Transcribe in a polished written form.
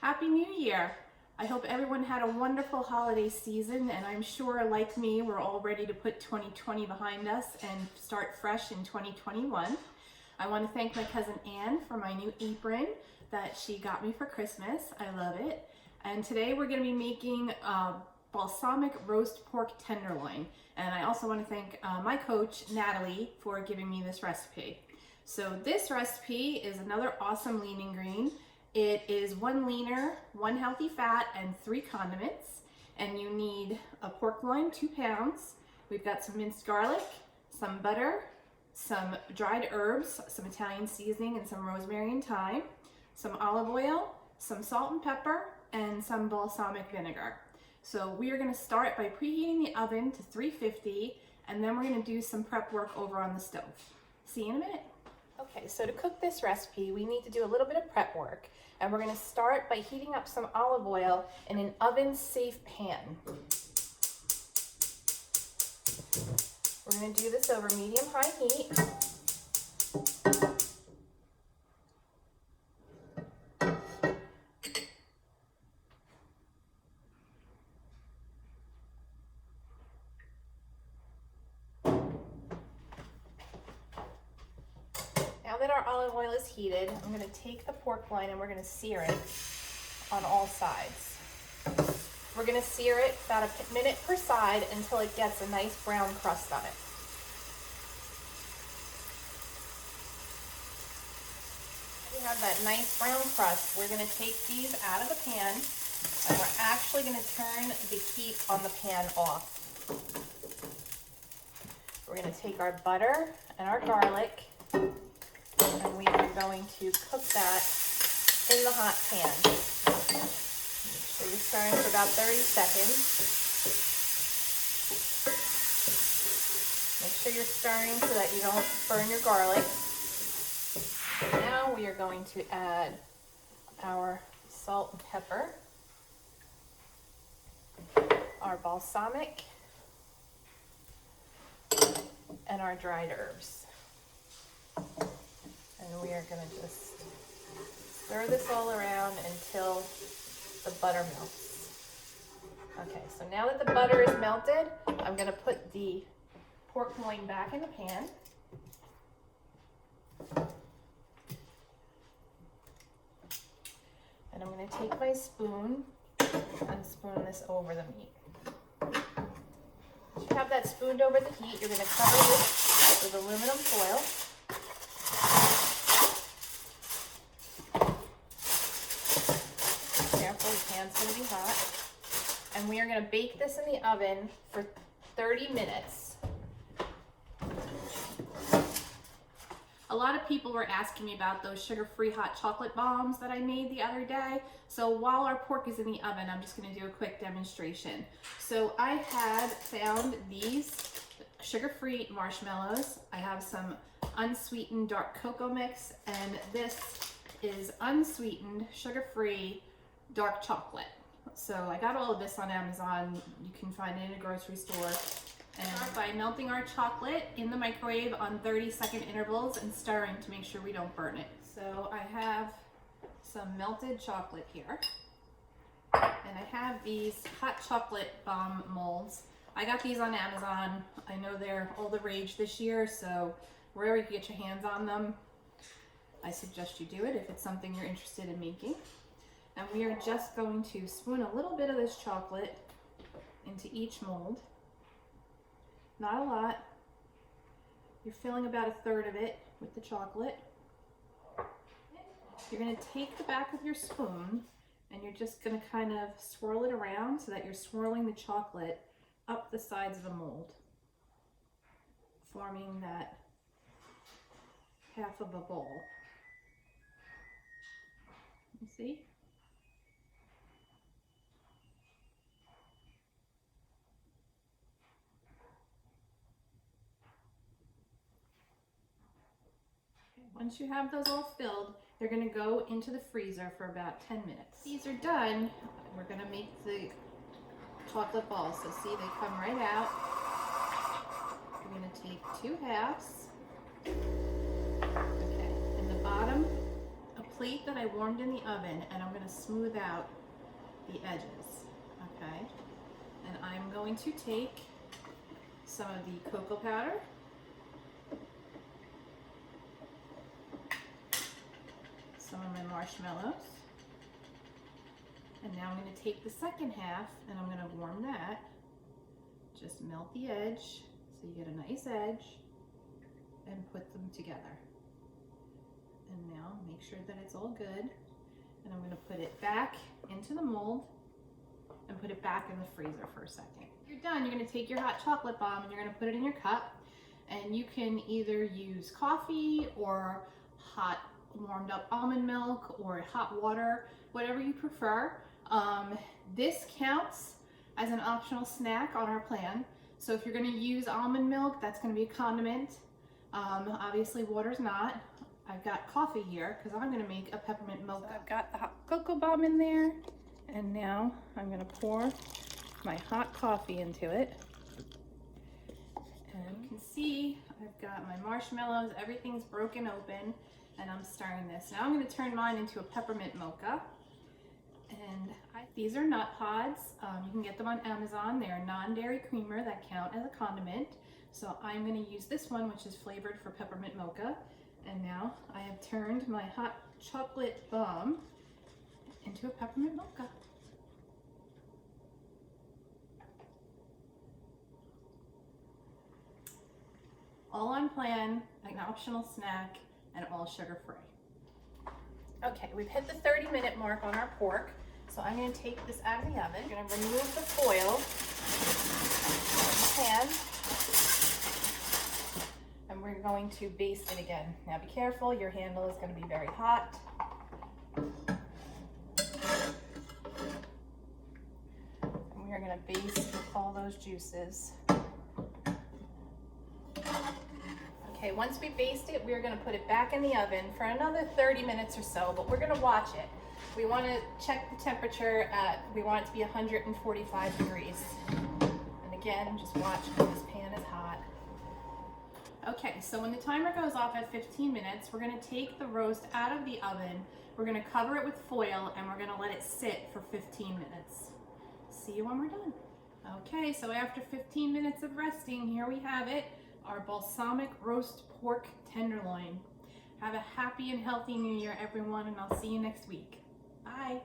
Happy New Year! I hope everyone had a wonderful holiday season, and I'm sure, like me, we're all ready to put 2020 behind us and start fresh in 2021. I want to thank my cousin Anne for my new apron that she got me for Christmas. I love it. And today we're going to be making balsamic roast pork tenderloin. And I also want to thank my coach, Natalie, for giving me this recipe. So this recipe is another awesome lean and green. It is 1 leaner, 1 healthy fat, and 3 condiments. And you need a pork loin, 2 pounds. We've got some minced garlic, some butter, some dried herbs, some Italian seasoning, and some rosemary and thyme, some olive oil, some salt and pepper, and some balsamic vinegar. So we are going to start by preheating the oven to 350, and then we're going to do some prep work over on the stove. See you in a minute. Okay, so to cook this recipe, we need to do a little bit of prep work. And we're going to start by heating up some olive oil in an oven-safe pan. We're going to do this over medium-high heat. Now that our olive oil is heated, I'm going to take the pork loin and we're going to sear it on all sides. We're going to sear it about a minute per side until it gets a nice brown crust on it. We have that nice brown crust. We're going to take these out of the pan and we're actually going to turn the heat on the pan off. We're going to take our butter and our garlic, and we are going to cook that in the hot pan. So you're stirring for about 30 seconds. Make sure you're stirring so that you don't burn your garlic. Now we are going to add our salt and pepper, our balsamic, and our dried herbs. And we are going to just stir this all around until the butter melts. Okay, so now that the butter is melted, I'm going to put the pork loin back in the pan. And I'm going to take my spoon and spoon this over the meat. Once you have that spooned over the heat, you're going to cover this with aluminum foil. Careful, the pan's going to be hot. And we are going to bake this in the oven for 30 minutes. A lot of people were asking me about those sugar-free hot chocolate bombs that I made the other day. So while our pork is in the oven, I'm just going to do a quick demonstration. So I had found these sugar-free marshmallows. I have some unsweetened dark cocoa mix, and this is unsweetened sugar-free dark chocolate. So I got all of this on Amazon. You can find it in a grocery store. And start by melting our chocolate in the microwave on 30-second intervals and stirring to make sure we don't burn it. So I have some melted chocolate here. And I have these hot chocolate bomb molds. I got these on Amazon. I know they're all the rage this year, so wherever you can get your hands on them, I suggest you do it if it's something you're interested in making. And we are just going to spoon a little bit of this chocolate into each mold. Not a lot. You're filling about 1/3 of it with the chocolate. You're going to take the back of your spoon and you're just going to kind of swirl it around so that you're swirling the chocolate up the sides of the mold, forming that half of a bowl. You see? Once you have those all filled, they're going to go into the freezer for about 10 minutes. These are done. We're going to make the chocolate balls. So see, they come right out. We're going to take 2 halves. Okay, and the bottom plate that I warmed in the oven, and I'm going to smooth out the edges, okay? And I'm going to take some of the cocoa powder, some of my marshmallows, and now I'm going to take the second half and I'm going to warm that. Just melt the edge so you get a nice edge and put them together. And now make sure that it's all good. And I'm going to put it back into the mold and put it back in the freezer for a second. You're done. You're going to take your hot chocolate bomb and you're going to put it in your cup. And you can either use coffee or hot warmed up almond milk or hot water, whatever you prefer. This counts as an optional snack on our plan. So if you're going to use almond milk, that's going to be a condiment. Obviously water's not. I've got coffee here because I'm going to make a peppermint milk. So I've got the hot cocoa bomb in there, and now I'm going to pour my hot coffee into it. And you can see I've got my marshmallows, everything's broken open, and I'm stirring this. Now I'm going to turn mine into a peppermint mocha. And these are nut pods. You can get them on Amazon. They're non-dairy creamer that count as a condiment. So I'm going to use this one, which is flavored for peppermint mocha. And now I have turned my hot chocolate bomb into a peppermint mocha. All on plan, an optional snack, and all sugar-free. Okay, we've hit the 30-minute mark on our pork, so I'm going to take this out of the oven. I'm going to remove the foil from the pan, and we're going to baste it again. Now be careful, your handle is going to be very hot. And we are going to baste with all those juices. Okay, once we baste it, we're going to put it back in the oven for another 30 minutes or so, but we're going to watch it. We want to check the temperature we want it to be 145 degrees. And again, just watch because this pan is hot. Okay, so when the timer goes off at 15 minutes, we're going to take the roast out of the oven, we're going to cover it with foil, and we're going to let it sit for 15 minutes. See you when we're done. Okay, so after 15 minutes of resting, here we have it. Our balsamic roast pork tenderloin. Have a happy and healthy new year, everyone, and I'll see you next week. Bye.